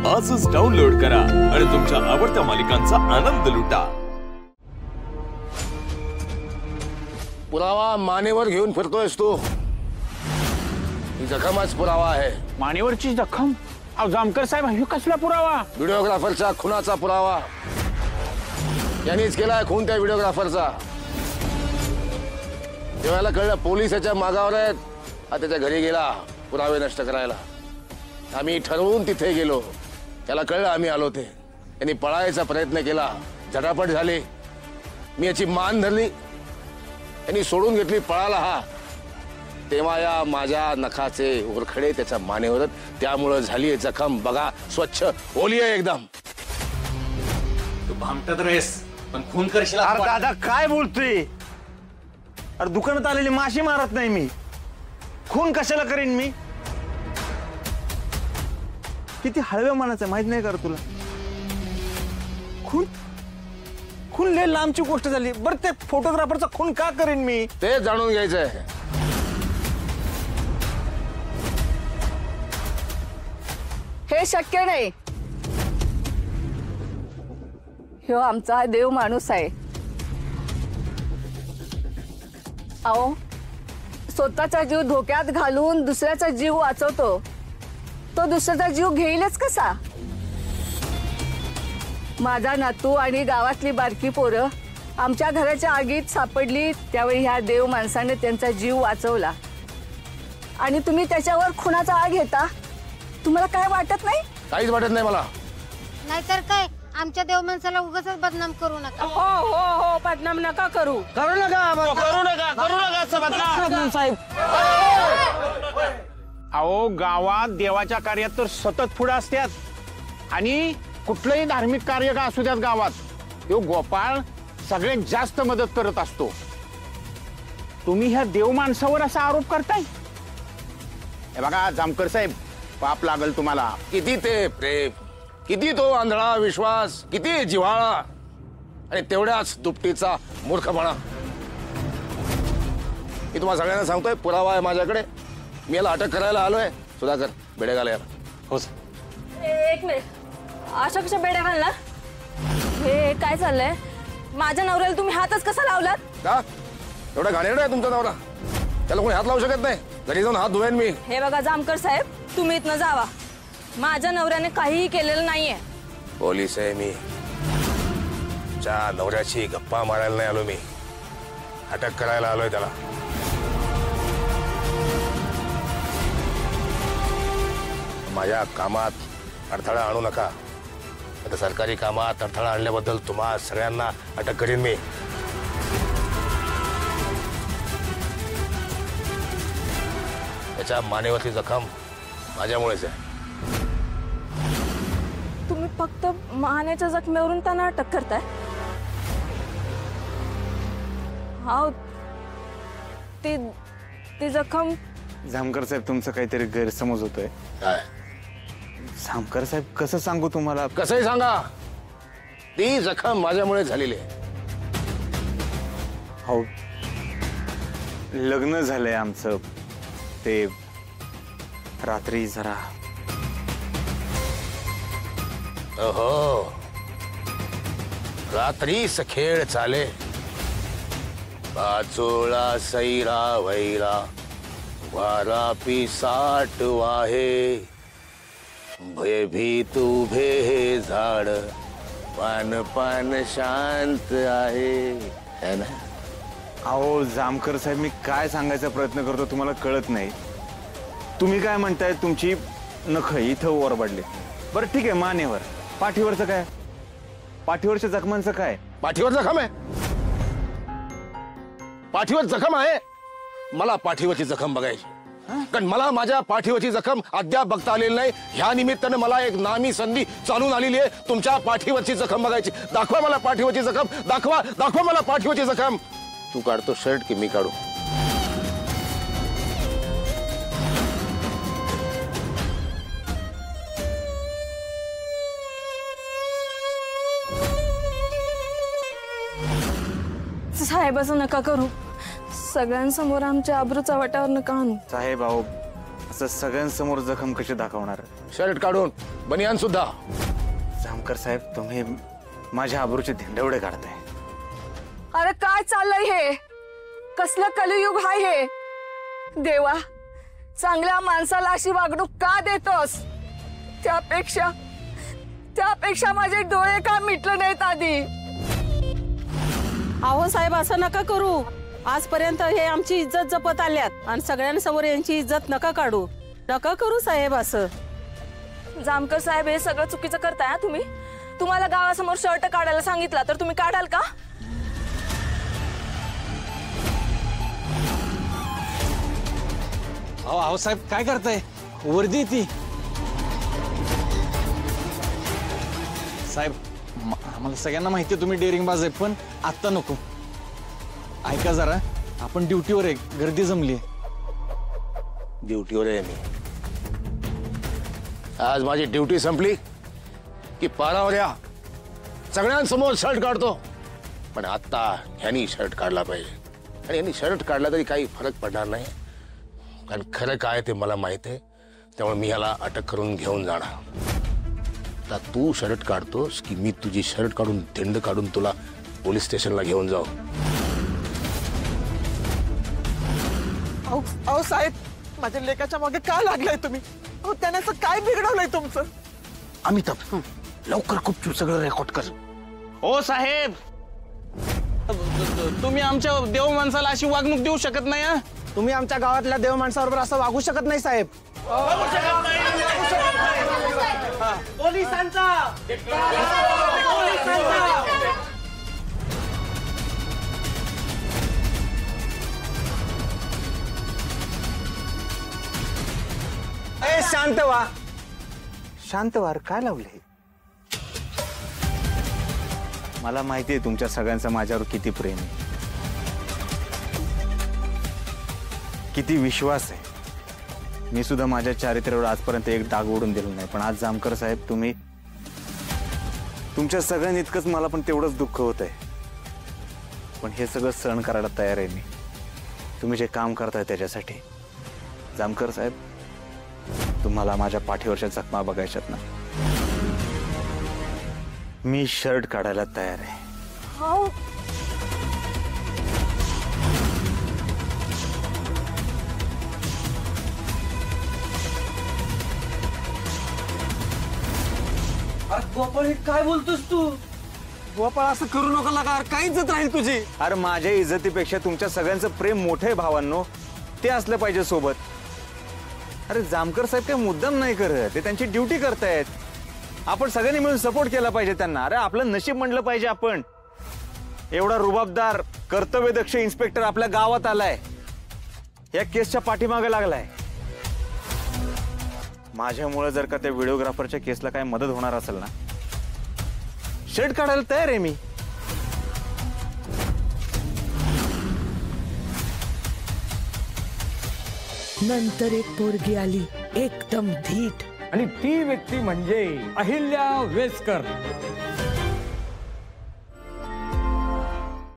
आजच डाउनलोड करा आणि तुमच्या आवडत्या मालिकांचा आनंद लुटा। पुरावा मानेवर घेऊन फिरतोयस तू? ही जखमच पुरावा आहे। मानेवरची जखम? अहो जामकर साहेब, हा कसला पुरावा? व्हिडिओग्राफरचा खुनाचा पुरावा। यांनीच केलाय खून त्या व्हिडिओग्राफरचा। तेव्हा कळलं पोलीस याच्या मागावर आहेत। हा त्याच्या घरी गेला पुरावे नष्ट करायला। आम्ही ठरवून तिथे गेलो। त्याला कळलं आम्ही आलो ते। यांनी पळायचा प्रयत्न केला, झटापट झाली। मी याची मान धरली, यांनी सोडून घेतली, पळाला हा। तेव्हा या माझ्या नखाचे उरखडे त्याच्या मानेवर, त्यामुळे झाली जखम बघा, स्वच्छ ओली आहे एकदम। तू भामटत रेस पण खून करशील? अरे दादा काय बोलतोय? अरे दुकानात आलेली माशी मारत नाही मी, खून कशाला करीन मी? किती हळव्या मनाचं माहित नाही का तुला? खून खून लय लांबची गोष्ट झाली। बरं ते फोटोग्राफरचा खून का करीन मी? ते जाणून घ्यायचंय। हे शक्य नाही। ह्यो आमचा देव माणूस आहे। अहो स्वतःचा जीव धोक्यात घालून दुसऱ्याचा जीव वाचवतो, तो दुसऱ्याचा जीव घेईलच कसा? माझा नातू आणि गावातली बारकी पोरं आमच्या घराच्या आगीत सापडली, त्यावेळी ह्या देव माणसाने त्यांचा जीव वाचवला आणि तुम्ही त्याच्यावर खुनाचा आग घेता? तुम्हाला काय वाटत नाही? काहीच वाटत नाही मला। नाहीतर काय, आमच्या देव माणसाला उगाच बदनाम करू नका। हो हो हो, बदनाम नका करू। करू नका साहेब। अहो गावात देवाच्या कार्यात तर सतत पुढे असतात आणि कुठलंही धार्मिक कार्य का असू द्यात गावात, तो गोपाळ सगळ्यात जास्त मदत करत असतो। तुम्ही ह्या देव माणसावर असा आरोप करताय? हे बघा जामकर साहेब, पाप लागल तुम्हाला। किती ते प्रेम, किती तो आंधळा विश्वास, किती जिव्हाळा आणि तेवढ्याच दुपटीचा मूर्खपणा। मी तुम्हाला सगळ्यांना सांगतोय, पुरावा आहे माझ्याकडे। मी याला अटक करायला आलोय। सुधाकर बेडेगाला याला। हो सर। एक मिनिट, अशा कशा बेड्या घालणार? हे काय चाललंय? माझ्या नवऱ्याला तुम्ही हातच कसा लावलात? का एवढा घाणेरडा आहे तुमचा नवरा? त्याला कोणी हात लावू शकत नाही? घरी जाऊन हात धुवेन मी। हे बघा जामकर साहेब, तुम्ही इथनं जावा। माझ्या नवऱ्याने काहीही केलेलं नाहीये। पोलीस आहे मी, च्या नवऱ्याची गप्पा मारायला नाही आलो मी, अटक करायला आलोय त्याला। माझ्या कामात अडथळा आणू नका। आता सरकारी कामात अडथळा आणल्याबद्दल तुम्हा सगळ्यांना अटक करीन मी। त्याच्या मानेवरची जखम माझ्यामुळेच आहे। तुम्ही फक्त मानेच्या जखमेवरून त्यांना अटक करताय? हा, ती जखम। जामकर साहेब, तुमचं काहीतरी गैरसमज होतोय। काय? जामकर साहेब, कसं सांगू तुम्हाला? कसंही सांगा, ती जखम माझ्यामुळे झालेली आहे। हो, लग्न झालंय आमचं, ते रात्री जरा। ओहो, रात्रीच खेळ चाले, बाजूला सैरा वैरा, वारा पिसाट वाहे, भयभीत उभे हे झाड, पान पान शांत आहे ना? अहो जामकर साहेब, मी काय सांगायचा प्रयत्न करतो तुम्हाला कळत नाही। तुम्ही काय म्हणताय, तुमची नख इथं ओरबडली। बरं ठीक आहे, मानेवर, पाठीवरचं काय? पाठीवरच्या जखमांचं काय? पाठीवर जखम आहे? पाठीवर जखम आहे? मला पाठीवरची जखम बघायची, कारण मला माझ्या पाठीवरची जखम अद्याप बघता आलेली नाही। ह्या निमित्ताने मला एक नामी संधी चालून आलेली आहे तुमच्या पाठीवरची जखम बघायची। दाखवा मला पाठीवरची जखम, दाखवा दाखवा मला पाठीवरची जखम। तू काढतो शर्ट की मी काढू? साहेब असं नका करू, सगळ्यांसमोर आमच्या आबरूचा वाटावर नका आणू। साहेब, अहो असं सगळ्यांसमोर जखम कशी दाखवणार? शर्ट काढून बनियान सुद्धा. जामकर साहेब, तुम्ही माझ्या आबरूचे धिंडवडे काढताय. अरे काय चाललंय हे? कसलं कलियुग हाय हे? देवा, चांगल्या माणसाला अशी वागणूक का देतोस? त्यापेक्षा माझे डोळे का मिटले नाहीत आधी? अहो साहेब, असं नका करू. आजपर्यंत हे आमची इज्जत जपत आल्यात आणि सगळ्यांसमोर यांची इज्जत नका काढू. नका करू साहेब असं. जामकर साहेब, हे सगळं चुकीचं करताय हा तुम्ही. तुम्हाला गावासमोर शर्ट काढायला सांगितला तर तुम्ही काढाल का? अहो साहेब, काय करताय? वर्दी ती साहेब, आम्हाला सगळ्यांना माहिती आहे तुम्ही डेअरिंगबाज आहे, पण आत्ता नको. ऐका जरा, आपण ड्युटीवर आहे, गर्दी जमली आहे. ड्युटीवर आहे मी. आज माझी ड्युटी संपली की पारावर या, सगळ्यांसमोर शर्ट काढतो. पण आता ह्यांनी शर्ट काढला पाहिजे. आणि यांनी शर्ट काढला तरी काही फरक पडणार नाही, कारण खरं काय ते मला माहित आहे. त्यामुळे मी ह्याला अटक करून घेऊन जाणार. आता तू शर्ट काढतोस की मी तुझी शर्ट काढून धिंड काढून तुला पोलीस स्टेशनला घेऊन जाऊ? अहो साहेब, माझ्या लेकाच्या मागे काय लागलाय तुम्ही? अहो त्याने असं काय बिघडवलंय तुमचं? अमिताभ, लवकर खूप सगळं रेकॉर्ड कर. हो साहेब, तुम्ही आमच्या देव माणसाला अशी वागणूक देऊ शकत नाही. हा, तुम्ही आमच्या गावातल्या देव माणसाबरोबर असं वागू शकत नाही साहेब. शांत व्हा, शांत व्हा. काय लावलंय? मला माहिती आहे तुमच्या सगळ्यांचं माझ्यावर किती प्रेम आहे, किती विश्वास आहे. मी सुद्धा माझ्या चारित्र्यावर आजपर्यंत एक डाग ओढून दिलं नाही. पण आज जामकर साहेब, तुम्ही तुमच्या सगळ्यांनी इतकंच मला पण तेवढंच दुःख होत आहे. पण हे सगळं सहन करायला तयार आहे मी, तुम्ही जे काम करताय त्याच्यासाठी. जामकर साहेब, तुम्हाला माझ्या पाठीवरच्या जखमा बघायच्यात ना? मी शर्ट काढायला तयार आहे. हो, गोपाळ, काय बोलतोस तू? गोपाळ, असं करू नका लागा, काय इज्जत राहील तुझी? अरे माझ्या इज्जतीपेक्षा तुमच्या सगळ्यांचं प्रेम मोठं आहे भावांनो, ते असलं पाहिजे सोबत. अरे जामकर साहेब काही मुद्दाम नाही करत, ते त्यांची ड्युटी करतायत. आपण सगळ्यांनी मिळून सपोर्ट केला पाहिजे त्यांना. अरे आपलं नशीब म्हणलं पाहिजे. आपण एवढा रुबाबदार कर्तव्यदक्ष इन्स्पेक्टर आपल्या गावात आलाय, या केसच्या पाठीमागे लागलाय. माझ्यामुळे जर का त्या व्हिडिओग्राफरच्या केसला काय मदत होणार असेल ना, शर्ट काढायला तयार आहे मी. नंतर एक पोरगी आली, एकदम धीट, आणि ती व्यक्ती म्हणजे अहिल्या वेसकर.